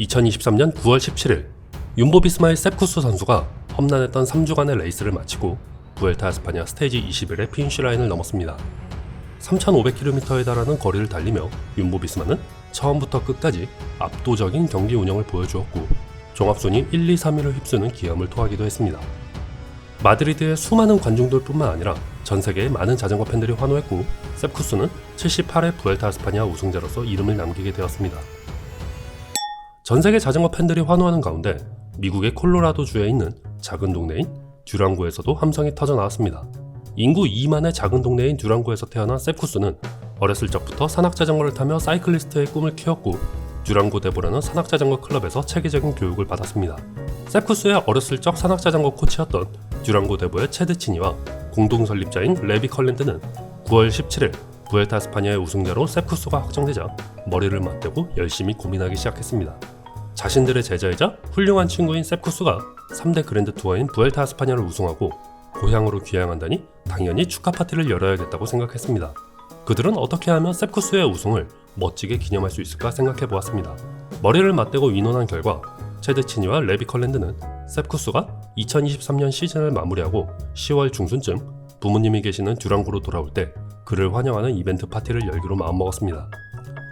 2023년 9월 17일 윤보비스마의 세프쿠스 선수가 험난했던 3주간의 레이스를 마치고 vuelta a España 스테이지 21의 피니쉬 라인을 넘었습니다. 3,500km에 달하는 거리를 달리며 윤보비스마는 처음부터 끝까지 압도적인 경기 운영을 보여주었고 종합순위 1, 2, 3위를 휩쓰는 기염을 토하기도 했습니다. 마드리드의 수많은 관중들 뿐만 아니라 전세계의 많은 자전거 팬들이 환호했고 세프쿠스는 78회 vuelta a España 우승자로서 이름을 남기게 되었습니다. 전세계 자전거 팬들이 환호하는 가운데 미국의 콜로라도주에 있는 작은 동네인 듀랑고에서도 함성이 터져 나왔습니다. 인구 2만의 작은 동네인 듀랑고에서 태어난 세프쿠스는 어렸을 적부터 산악자전거를 타며 사이클리스트의 꿈을 키웠고 듀랑고 데보라는 산악자전거 클럽에서 체계적인 교육을 받았습니다. 세프쿠스의 어렸을 적 산악자전거 코치였던 듀랑고 데보의 체드치니와 공동 설립자인 레비 컬랜드는 9월 17일 vuelta a España의 우승자로 세프쿠스가 확정되자 머리를 맞대고 열심히 고민하기 시작했습니다. 자신들의 제자이자 훌륭한 친구인 세프쿠스가 3대 그랜드 투어인 vuelta a España를 우승하고 고향으로 귀향한다니 당연히 축하 파티를 열어야겠다고 생각했습니다. 그들은 어떻게 하면 세프쿠스의 우승을 멋지게 기념할 수 있을까 생각해 보았습니다. 머리를 맞대고 의논한 결과 체드치니와 레비 컬랜드는 세프쿠스가 2023년 시즌을 마무리하고 10월 중순쯤 부모님이 계시는 듀랑고로 돌아올 때 그를 환영하는 이벤트 파티를 열기로 마음먹었습니다.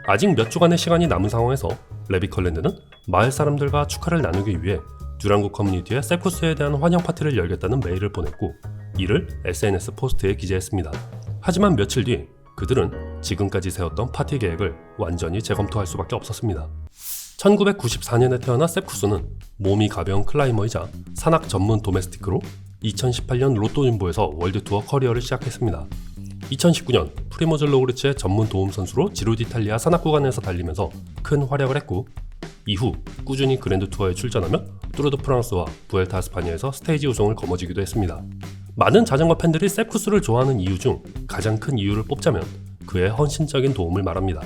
아직 몇 주간의 시간이 남은 상황에서 레비 컬랜드는 마을 사람들과 축하를 나누기 위해 듀랑고 커뮤니티에 세프쿠스에 대한 환영 파티를 열겠다는 메일을 보냈고 이를 SNS 포스트에 기재했습니다. 하지만 며칠 뒤 그들은 지금까지 세웠던 파티 계획을 완전히 재검토할 수밖에 없었습니다. 1994년에 태어난 세프쿠스는 몸이 가벼운 클라이머이자 산악 전문 도메스티크로 2018년 로또 윤보에서 월드투어 커리어를 시작했습니다. 2019년 프리모즈 로그리츠의 전문 도움 선수로 지루 디탈리아 산악 구간에서 달리면서 큰 활약을 했고 이후 꾸준히 그랜드 투어에 출전하며 뚜르 드 프랑스와 vuelta a España에서 스테이지 우승을 거머쥐기도 했습니다. 많은 자전거 팬들이 세프쿠스를 좋아하는 이유 중 가장 큰 이유를 뽑자면 그의 헌신적인 도움을 말합니다.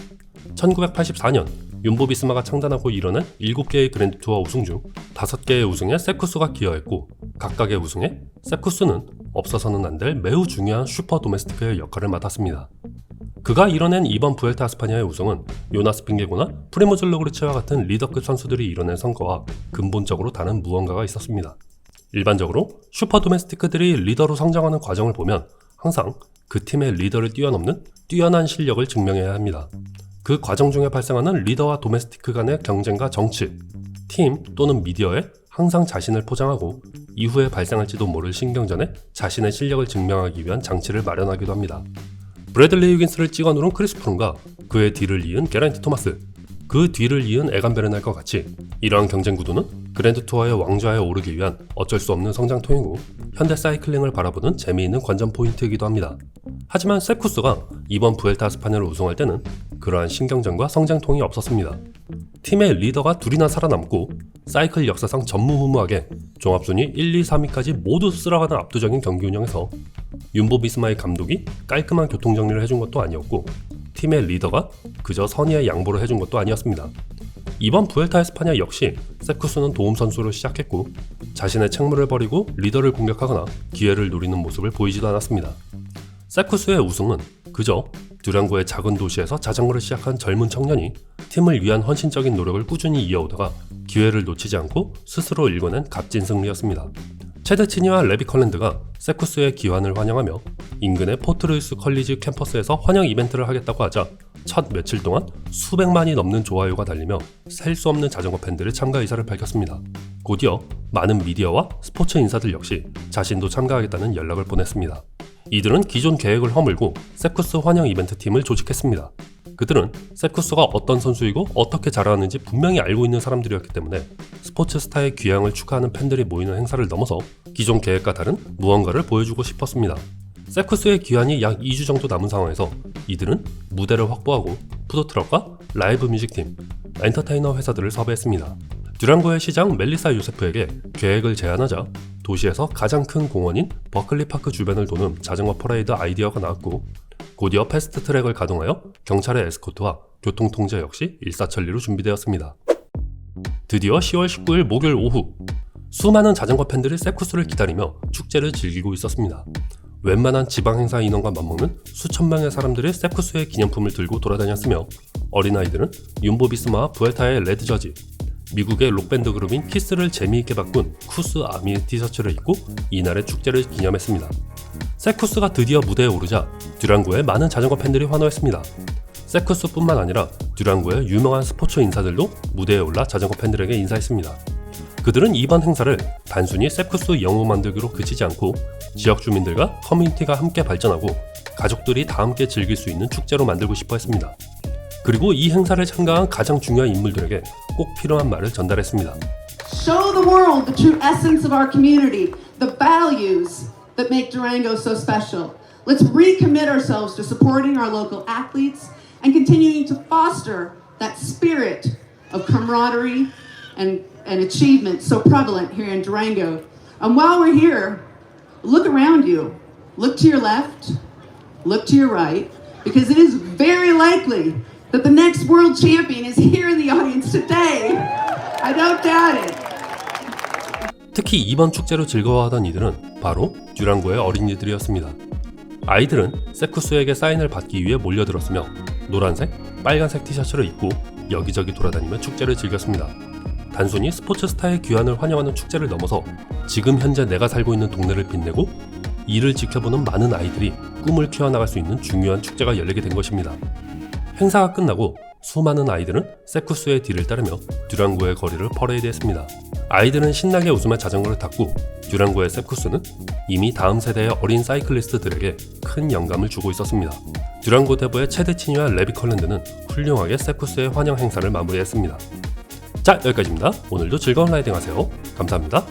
1984년 윤보비스마가 창단하고 이뤄낸 7개의 그랜드 투어 우승 중 5개의 우승에 세프쿠스가 기여했고 각각의 우승에 세프쿠스는 없어서는 안 될 매우 중요한 슈퍼 도메스티크의 역할을 맡았습니다. 그가 이뤄낸 이번 vuelta a España의 우승은 요나스 핑게고나 프리모즈 로그리츠와 같은 리더급 선수들이 이뤄낸 성과와 근본적으로 다른 무언가가 있었습니다. 일반적으로 슈퍼 도메스티크들이 리더로 성장하는 과정을 보면 항상 그 팀의 리더를 뛰어넘는 뛰어난 실력을 증명해야 합니다. 그 과정 중에 발생하는 리더와 도메스티크 간의 경쟁과 정치, 팀 또는 미디어에 항상 자신을 포장하고 이후에 발생할지도 모를 신경전에 자신의 실력을 증명하기 위한 장치를 마련하기도 합니다. 브래들리 휴긴스를 찍어 누른 크리스 프룸과 그의 뒤를 이은 게란티 토마스, 그 뒤를 이은 에간 베르날과 같이 이러한 경쟁 구도는 그랜드 투어의 왕좌에 오르기 위한 어쩔 수 없는 성장통이고 현대 사이클링을 바라보는 재미있는 관전 포인트이기도 합니다. 하지만 세프쿠스가 이번 vuelta a España를 우승할 때는 그러한 신경전과 성장통이 없었습니다. 팀의 리더가 둘이나 살아남고 사이클 역사상 전무후무하게 종합순위 1, 2, 3위까지 모두 쓸어가는 압도적인 경기 운영에서 윤보비스마의 감독이 깔끔한 교통정리를 해준 것도 아니었고 팀의 리더가 그저 선의의 양보를 해준 것도 아니었습니다. 이번 vuelta a España 역시 세프쿠스는 도움 선수로 시작했고 자신의 책무를 버리고 리더를 공격하거나 기회를 노리는 모습을 보이지도 않았습니다. 세프쿠스의 우승은 그저 듀랑고의 작은 도시에서 자전거를 시작한 젊은 청년이 팀을 위한 헌신적인 노력을 꾸준히 이어오다가 기회를 놓치지 않고 스스로 일궈낸 값진 승리였습니다. 체드치니와 레비 컬랜드가 세프쿠스의 기환을 환영하며 인근의 포트루이스 컬리지 캠퍼스에서 환영 이벤트를 하겠다고 하자 첫 며칠 동안 수백만이 넘는 좋아요가 달리며 셀 수 없는 자전거 팬들의 참가 의사를 밝혔습니다. 곧이어 많은 미디어와 스포츠 인사들 역시 자신도 참가하겠다는 연락을 보냈습니다. 이들은 기존 계획을 허물고 세프쿠스 환영 이벤트 팀을 조직했습니다. 그들은 세프쿠스가 어떤 선수이고 어떻게 자라왔는지 분명히 알고 있는 사람들이었기 때문에 스포츠 스타의 귀향을 축하하는 팬들이 모이는 행사를 넘어서 기존 계획과 다른 무언가를 보여주고 싶었습니다. 세프쿠스의 귀환이 약 2주 정도 남은 상황에서 이들은 무대를 확보하고 푸드트럭과 라이브 뮤직팀, 엔터테이너 회사들을 섭외했습니다. 듀랑고의 시장 멜리사 요세프에게 계획을 제안하자 도시에서 가장 큰 공원인 버클리 파크 주변을 도는 자전거 퍼레이드 아이디어가 나왔고 곧이어 패스트 트랙을 가동하여 경찰의 에스코트와 교통 통제 역시 일사천리로 준비되었습니다. 드디어 10월 19일 목요일 오후 수많은 자전거 팬들이 세프쿠스를 기다리며 축제를 즐기고 있었습니다. 웬만한 지방 행사 인원과 맞먹는 수천 명의 사람들이 세프쿠스의 기념품을 들고 돌아다녔으며 어린아이들은 윤보비스마와 부엘타의 레드 저지, 미국의 록밴드 그룹인 키스를 재미있게 바꾼 쿠스 아미 티셔츠를 입고 이날의 축제를 기념했습니다. 세쿠스가 드디어 무대에 오르자 듀랑고의 많은 자전거 팬들이 환호했습니다. 세쿠스뿐만 아니라 듀랑고의 유명한 스포츠 인사들도 무대에 올라 자전거 팬들에게 인사했습니다. 그들은 이번 행사를 단순히 세쿠스 영웅 만들기로 그치지 않고 지역 주민들과 커뮤니티가 함께 발전하고 가족들이 다 함께 즐길 수 있는 축제로 만들고 싶어 했습니다. 그리고 이 행사를 참가한 가장 중요한 인물들에게 꼭 필요한 말을 전달했습니다. Show the world the true essence of our community, the values that make Durango so special. Let's recommit ourselves to supporting our local athletes and continuing to foster that spirit of camaraderie and achievement so prevalent here in Durango. And while we're here, look around you. Look to your left, look to your right, because it is very likely that the next world champion is here in the audience today. I don't doubt it. 특히 이번 축제로 즐거워하던 이들은 바로 듀랑고의 어린이들이었습니다. 아이들은 세쿠스에게 사인을 받기 위해 몰려들었으며 노란색, 빨간색 티셔츠를 입고 여기저기 돌아다니며 축제를 즐겼습니다. 단순히 스포츠 스타의 귀환을 환영하는 축제를 넘어서 지금 현재 내가 살고 있는 동네를 빛내고 이를 지켜보는 많은 아이들이 꿈을 키워나갈 수 있는 중요한 축제가 열리게 된 것입니다. 행사가 끝나고 수많은 아이들은 세쿠스의 뒤를 따르며 듀랑고의 거리를 퍼레이드했습니다. 아이들은 신나게 웃으며 자전거를 탔고 듀랑고의 세쿠스는 이미 다음 세대의 어린 사이클리스트들에게 큰 영감을 주고 있었습니다. 듀랑고 대부의 체드치니와 레비 컬랜드는 훌륭하게 세쿠스의 환영 행사를 마무리했습니다. 자, 여기까지입니다. 오늘도 즐거운 라이딩 하세요. 감사합니다.